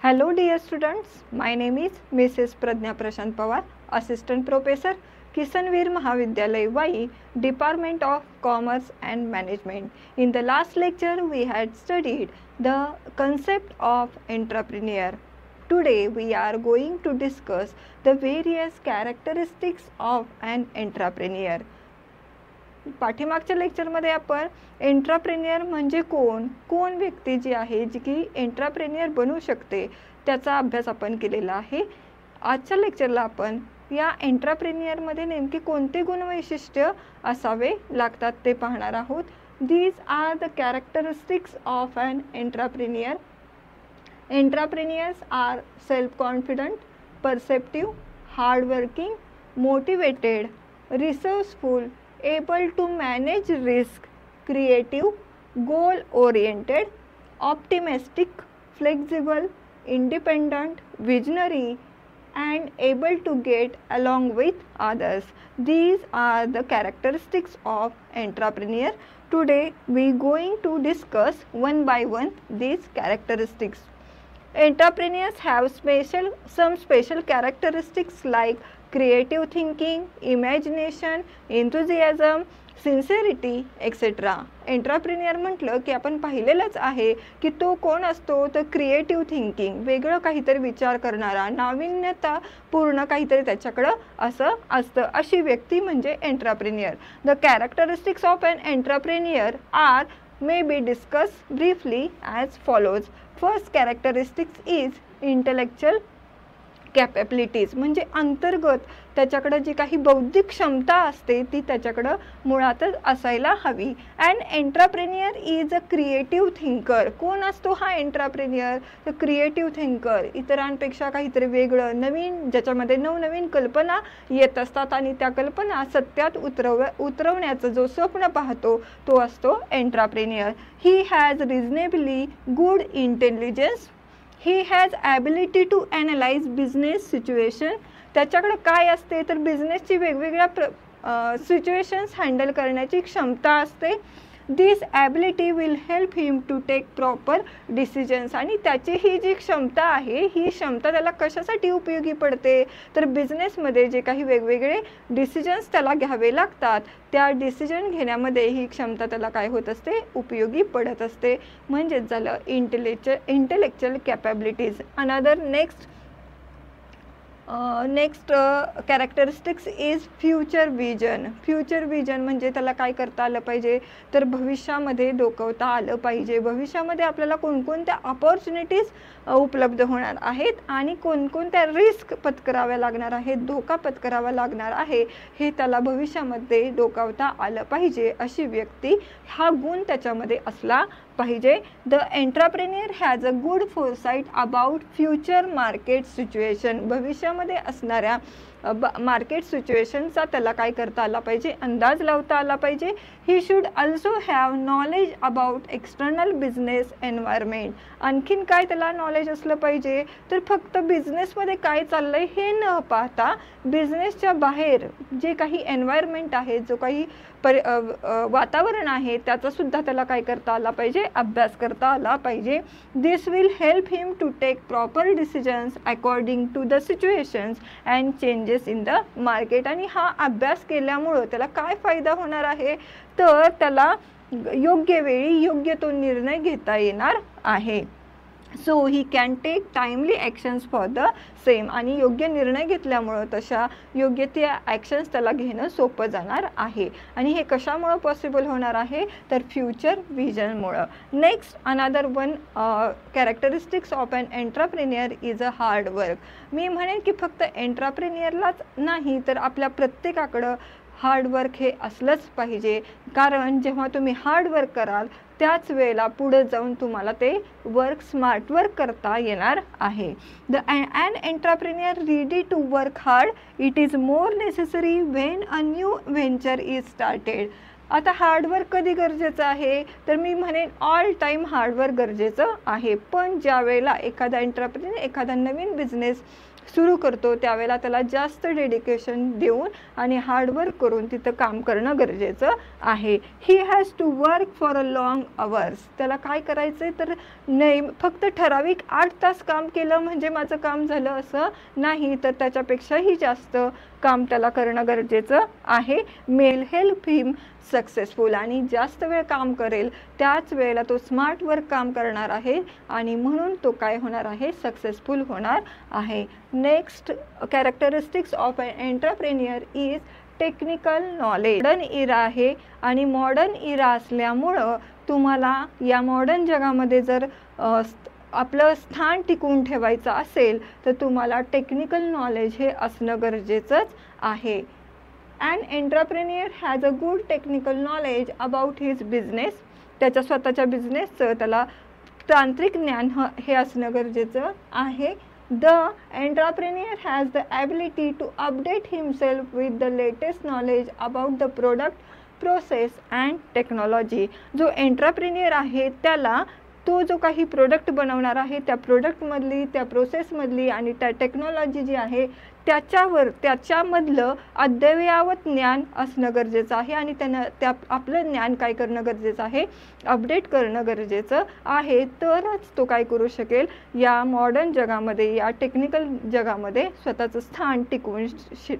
Hello dear students, my name is Mrs. Pradnya Prashant Pawar, Assistant Professor, Kishanveer Mahavidyalaya Vai, Department of Commerce and Management. In the last lecture we had studied the concept of entrepreneur. Today we are going to discuss the various characteristics of an entrepreneur. पाठीमागच्या लेक्चरमध्ये आपण एंट्रप्रेन्युअर म्हणजे कोण व्यक्ती जी आहे जी की एंट्रप्रेन्युअर बनू शकते त्याचा अभ्यास आपण केलेला आहे. आजच्या लेक्चरला आपण या एंट्रप्रेन्युअरमध्ये नेमके कोणते गुणवैशिष्ट्य असावे लागतात ते पाहणार आहोत. These are the characteristics of an entrepreneur. Entrepreneurs are self-confident, perceptive, hardworking, motivated, resourceful, able to manage risk, creative, goal-oriented, optimistic, flexible, independent, visionary, and able to get along with others. These are the characteristics of entrepreneur. Today we going to discuss one by one these characteristics. Entrepreneurs have some special characteristics like creative thinking, imagination, enthusiasm, sincerity, etc. एंट्रप्रेन्युअर म्हटलं की आपण पाहिलेलंच आहे की तो कोण असतो तर creative thinking, वेगळं काहीतरी विचार करणारा, नाविन्यता पूर्ण काहीतरी त्याच्याकडं असं असतं, अशी व्यक्ती म्हणजे entrepreneur. The characteristics of an entrepreneur are may be discussed briefly as follows. First characteristics is intellectual capabilities, म्हणजे अंतर्गत त्याच्याकडे जी काही बौद्धिक क्षमता असते ती त्याच्याकडे मुळातच असायला हवी. And entrepreneur is a creative thinker. कोण असतो हा एंट्रप्रेन्युअर तर क्रिएटिव्ह थिंकर, इतरांपेक्षा काहीतरी वेगळं नवीन ज्याच्यामध्ये नवनवीन कल्पना येत असतात आणि त्या कल्पना सत्यात उतरवण्याचं जो स्वप्न पाहतो तो असतो entrepreneur. He has reasonably good intelligence. He has ability to analyze business situation. त्याच्याकडे काय असते तर बिझनेसची वेगवेगळ्या सिच्युएशन्स हँडल करण्याची क्षमता असते. This ability will help him to take proper decisions. आणि त्याची ही जी क्षमता आहे ही क्षमता त्याला कशासाठी उपयोगी पडते तर बिझनेसमध्ये जे काही वेगवेगळे डिसिजन्स त्याला घ्यावे लागतात त्या डिसिजन घेण्यामध्ये ही क्षमता त्याला काय होत असते उपयोगी पडत असते. म्हणजेच झालं intellectual capabilities. Another next characteristics is future vision. Future vision म्हणजे त्याला काय करता आलं पाहिजे तर भविष्यामध्ये डोकवता आलं पाहिजे. भविष्यामध्ये आपल्याला कोणकोणत्या अपॉर्च्युनिटीज उपलब्ध होणार आहेत आणि कोणकोणत्या रिस्क पत्कराव्या लागणार आहेत, धोका पत्करावा लागणार आहे हे त्याला भविष्यामध्ये डोकावता आलं पाहिजे. अशी व्यक्ती हा गुण त्याच्यामध्ये असला पाहिजे. The entrepreneur has a good foresight about future market situation. भविष्यामध्ये असणाऱ्या मार्केट सिच्युएशनचा त्याला काय करता आला पाहिजे अंदाज लावता आला पाहिजे. He should also have knowledge about external business environment. आणखीन काय त्याला नॉलेज असलं पाहिजे तर फक्त बिझनेसमध्ये काय चाललंय हे न पाहता बिझनेसच्या बाहेर जे काही एन्व्हायरमेंट आहे, जो काही वातावरण आहे त्याचा सुद्धा त्याला काय करता आला पाहिजे अभ्यास करता आला पाहिजे. This will help him to take proper decisions according to the situations and changes in the market. आणि हा अभ्यास केल्यामुळं त्याला काय फायदा होणार आहे तर त्याला योग्य वेळी योग्य तो निर्णय घेता येणार आहे. So he can take timely actions for the same. आणि योग्य निर्णय घेतल्यामुळं तशा योग्य त्या ॲक्शन्स त्याला घेणं सोपं जाणार आहे. आणि हे कशामुळं पॉसिबल होणार आहे तर फ्युचर विजनमुळं. Next another one characteristics of an entrepreneur is a hard work. मी म्हणेन की फक्त एंट्रप्रेन्युअरलाच नाही तर आपल्या प्रत्येकाकडं हार्डवर्क हे असलंच पाहिजे. कारण जेव्हा तुम्ही हार्डवर्क कराल त्याच वेळेला पुढे जाऊन तुम्हाला ते वर्क स्मार्ट वर्क करता येणार आहे. An entrepreneur ready to work hard. It is more necessary when a new venture is started. आता हार्डवर्क कधी गरजेचं आहे, तर मी म्हणेन ऑल टाईम हार्डवर्क गरजेचं आहे. पण ज्या वेळेला एखादा एंटरप्रेन्योर एखादा नवीन बिझनेस सुरू करतो त्यावेळेला त्याला जास्त डेडिकेशन देऊन आणि हार्डवर्क करून तिथं काम करणं गरजेचं आहे. He has to work for a long hours. त्याला काय करायचं आहे तर नाही फक्त ठराविक 8 तास काम केलं म्हणजे माझं काम झालं असं नाही, तर त्याच्यापेक्षाही जास्त काम त्याला करणं गरजेचं आहे. मेल हेल्प हिम सक्सेसफुल. आणि जास्त वेळ काम करेल त्याच वेळेला तो स्मार्ट वर्क काम करणार आहे आणि म्हणून तो काय होणार आहे, सक्सेसफुल होणार आहे. Next characteristics of an entrepreneur is technical knowledge. Modern era आहे आणि मॉडर्न इरा असल्यामुळं तुम्हाला या मॉडर्न जगामध्ये जर आपलं स्थान टिकवून ठेवायचं असेल तर तुम्हाला टेक्निकल नॉलेज हे असणं गरजेचंच आहे. An entrepreneur has a good technical knowledge about his business. त्याच्या स्वतःच्या बिझनेसचं त्याला तांत्रिक ज्ञान हे असणं गरजेचं आहे. The entrepreneur has the ability to update himself with the latest knowledge about the product, process and technology. जो एंटरप्रेन्युअर आहे त्याला तो जो काही प्रोडक्ट बनवणार आहे त्या प्रोडक्टमधली, त्या प्रोसेसमधली आणि त्या टेक्नॉलॉजी जी आहे त्याच्यामधलं अद्ययावत ज्ञान असणं गरजेचं आहे आणि त्या आपलं ज्ञान काय करणं गरजेचं आहे, अपडेट करणं गरजेचं आहे. तरच तो काय करू शकेल, या मॉडर्न जगामध्ये, या टेक्निकल जगामध्ये स्वतःचं स्थान टिकवून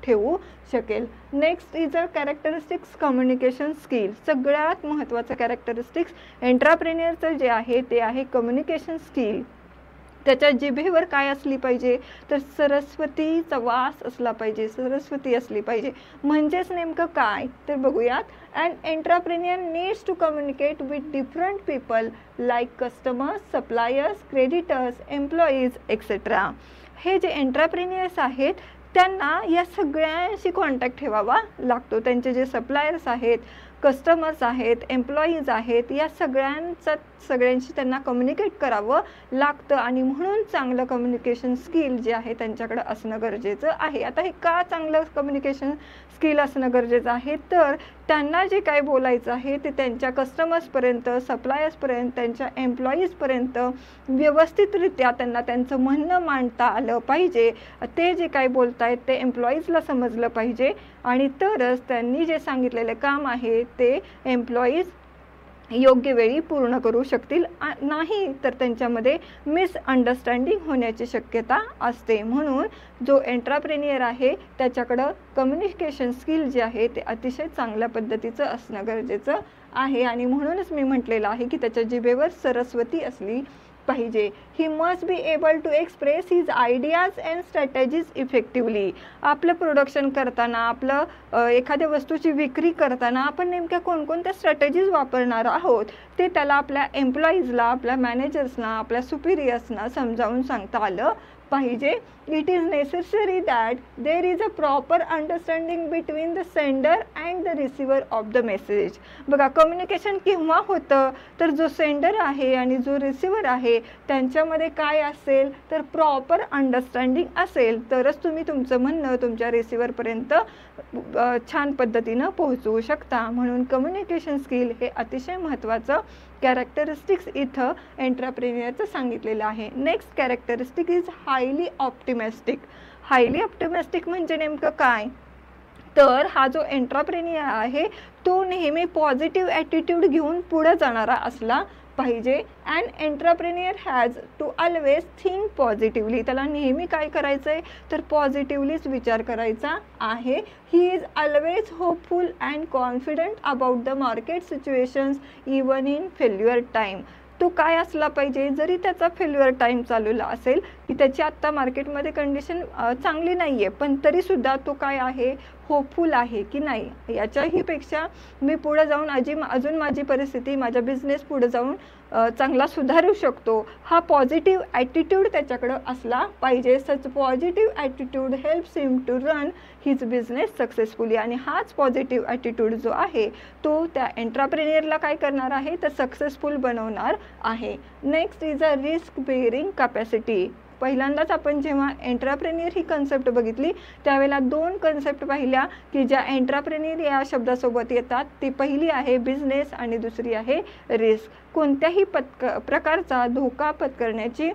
ठेवू शकेल. Next is a characteristics communication skill. सगळ्यात महत्त्वाचं कॅरेक्टरिस्टिक्स एंटरप्रेन्युअरचं जे आहे ते आहे कम्युनिकेशन स्किल. त्याच्या जिभेवर काय असली पाहिजे तर सरस्वतीचा वास असला पाहिजे, सरस्वती असली पाहिजे. म्हणजेच नेमकं काय तर बघूयात. And entrepreneur needs to communicate with different people like customers, suppliers, creditors, employees etcetera. हे जे एंटरप्रेन्युअर्स आहेत त्यांना या सगळ्यांशी कॉन्टॅक्ट ठेवावा लागतो. त्यांचे जे सप्लायर्स आहेत, कस्टमर्स आहेत, एम्प्लॉईज आहेत, या सगळ्यांशी त्यांना कम्युनिकेट करावं लागतं आणि म्हणून चांगलं कम्युनिकेशन स्किल जे आहे त्यांच्याकडे असणं गरजेचं आहे. आता हे का चांगलं कम्युनिकेशन स्किल असणं गरजेचं आहे तर त्यांना जे काय बोलायचं आहे ते त्यांच्या कस्टमर्सपर्यंत, सप्लायर्सपर्यंत, त्यांच्या एम्प्लॉईजपर्यंत व्यवस्थितरित्या त्यांना त्यांचं म्हणणं मांडता आलं पाहिजे. ते जे काय बोलतायत ते एम्प्लॉईजला समजलं पाहिजे आणि तरच त्यांनी जे सांगितलेलं काम आहे ते एम्प्लॉईज योग्य वेळी पूर्ण करू शकतील. नाही तर त्यांच्यामध्ये मिसअंडरस्टँडिंग होण्याची शक्यता असते. म्हणून जो एंटरप्रेन्युअर आहे त्याच्याकडं कम्युनिकेशन स्किल जे आहे ते अतिशय चांगल्या पद्धतीचं असणं गरजेचं आहे आणि म्हणूनच मी म्हटलेलं आहे की त्याच्या जिभेवर सरस्वती असली पाहिजे. He must be able to express his ideas and strategies effectively. आपलं प्रोडक्शन करताना, आपलं एखाद्या वस्तूची विक्री करताना आपण नेमक्या कोणकोणत्या स्ट्रॅटेजीज वापरणार आहोत ते त्याला आपल्या एम्प्लॉईजला, आपल्या मॅनेजर्सना, आपल्या सुपिरियर्सना समजावून सांगता आलं पाहिजे. It is necessary that there is a proper understanding between the sender and the receiver of the message. बघा कम्युनिकेशन केव्हा होतं तर जो सेंडर आहे आणि जो रिसिवर आहे त्यांच्यामध्ये काय असेल तर प्रॉपर अंडरस्टँडिंग असेल तरच तुम्ही तुमचं म्हणणं तुमच्या रिसिवरपर्यंत छान पद्धतीनं पोहोचवू शकता. म्हणून कम्युनिकेशन स्किल हे अतिशय महत्त्वाचं कॅरेक्टरिस्टिक्स इथं एंटरप्रेन्युअरचं सांगितलेलं आहे. Next characteristic is highly optimistic. Highly optimistic म्हणजे नेमकं काय तर हा जो एंटरप्रेन्युअर आहे तो नेहमी पॉझिटिव्ह ॲटिट्यूड घेऊन पुढे जाणारा असला पाहिजे. And entrepreneur has to always think positively. त्याला नेहमी काय करायचं आहे तर पॉझिटिव्हलीच विचार करायचा आहे. He is always hopeful and confident about the market situations even in failure time. तो काय असला पाहिजे जरी त्याचा फेल्युअर टाईम चालूला असेल की त्याची आत्ता मार्केटमध्ये कंडिशन चांगली नाही आहे पण तरीसुद्धा तो काय आहे होपफुल आहे की नाही याच्याही पेक्षा मी पुढे जाऊन अजून माझी परिस्थिती, माझा बिझनेस पुढे जाऊन चांगला सुधारू शकतो. हा पॉझिटिव्ह ॲटिट्यूड त्याच्याकडं असला पाहिजे. Such positive attitude helps him to run his business successfully. आणि हाच पॉझिटिव्ह ॲटिट्यूड जो आहे तो त्या एंटरप्रेन्युअरला काय करणार आहे तर सक्सेसफुल बनवणार आहे. Next is a risk bearing capacity. पहिल्यांदाच आपण जेव्हा एंट्राप्रेन्युअर ही कन्सेप्ट बघितली त्यावेळेला 2 कन्सेप्ट पाहिल्या की ज्या एंट्राप्रेन्युअर या शब्दासोबत येतात. ती पहिली आहे बिझनेस आणि दुसरी आहे रिस्क. कोणत्याही प्रकारचा धोका पत्करण्याची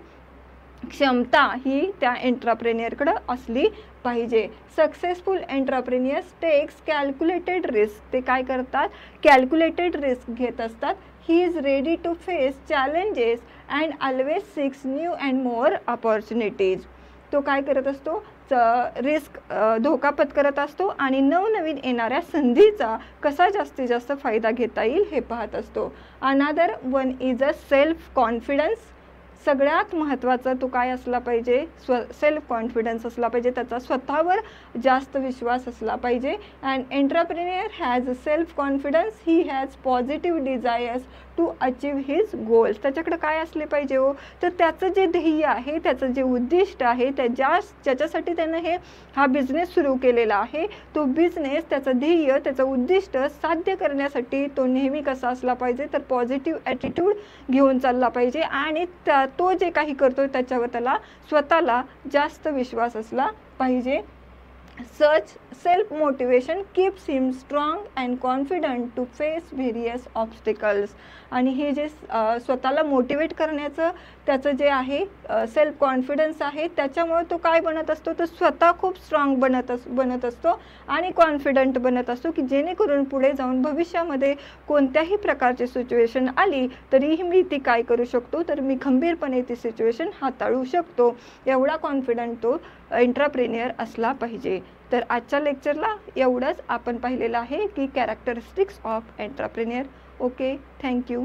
क्षमता ही त्या एंट्राप्रेन्युअरकडे असली पाहिजे. Successful entrepreneurs takes calculated risk. ते काय करतात? कॅल्क्युलेटेड रिस्क घेत असतात. He is ready to face challenges and always seeks new and more opportunities. तो काय करत असतो? रिस्क धोका पत्करत असतो आणि नवनवीन येणाऱ्या संधीचा कसा जास्तीत जास्त फायदा घेता येईल हे पाहत असतो. Another one is a self confidence. सगळ्यात महत्त्वाचा तो काय असला पाहिजे? सेल्फ कॉन्फिडन्स असला पाहिजे. त्याचा स्वतःवर जास्त विश्वास असला पाहिजे. And entrepreneur has self confidence. He has positive desires to achieve his goals. त्याच्याकडे काय असले पाहिजे हो? तर त्याचं जे ध्येय आहे, त्याचं जे उद्दिष्ट आहे, ज्याच्यासाठी त्यानं हा बिझनेस सुरू केलेला आहे, तो बिझनेस, त्याचं ध्येय, त्याचं उद्दिष्ट साध्य करण्यासाठी तो नेहमी कसा असला पाहिजे? तर पॉझिटिव्ह ॲटिट्यूड घेऊन चालला पाहिजे आणि तो जे काही करतोय त्याच्यावर त्याला स्वतःला जास्त विश्वास असला पाहिजे. Such self-motivation keeps him strong and confident to face various obstacles. आणि हे जे स्वतःला मोटिवेट करण्याचं त्याचं जे आहे सेल्फ कॉन्फिडन्स आहे, त्याच्यामुळे तो काय बनत असतो? तर स्वतः खूप स्ट्रॉंग बनत असतो आणि कॉन्फिडंट बनत असतो की जेणेकरून पुढे जाऊन भविष्यामध्ये कोणत्याही प्रकारची सिच्युएशन आली तरीही मी ती काय करू शकतो? तर मी खंबीरपणे ती सिच्युएशन हाताळू शकतो. एवढा कॉन्फिडंट तो एंट्रप्रेन्युअर असला पाहिजे. तर आजच्या लेक्चरला एवढंच आपण पाहिलेलं आहे की characteristics of entrepreneur. Okay, thank you.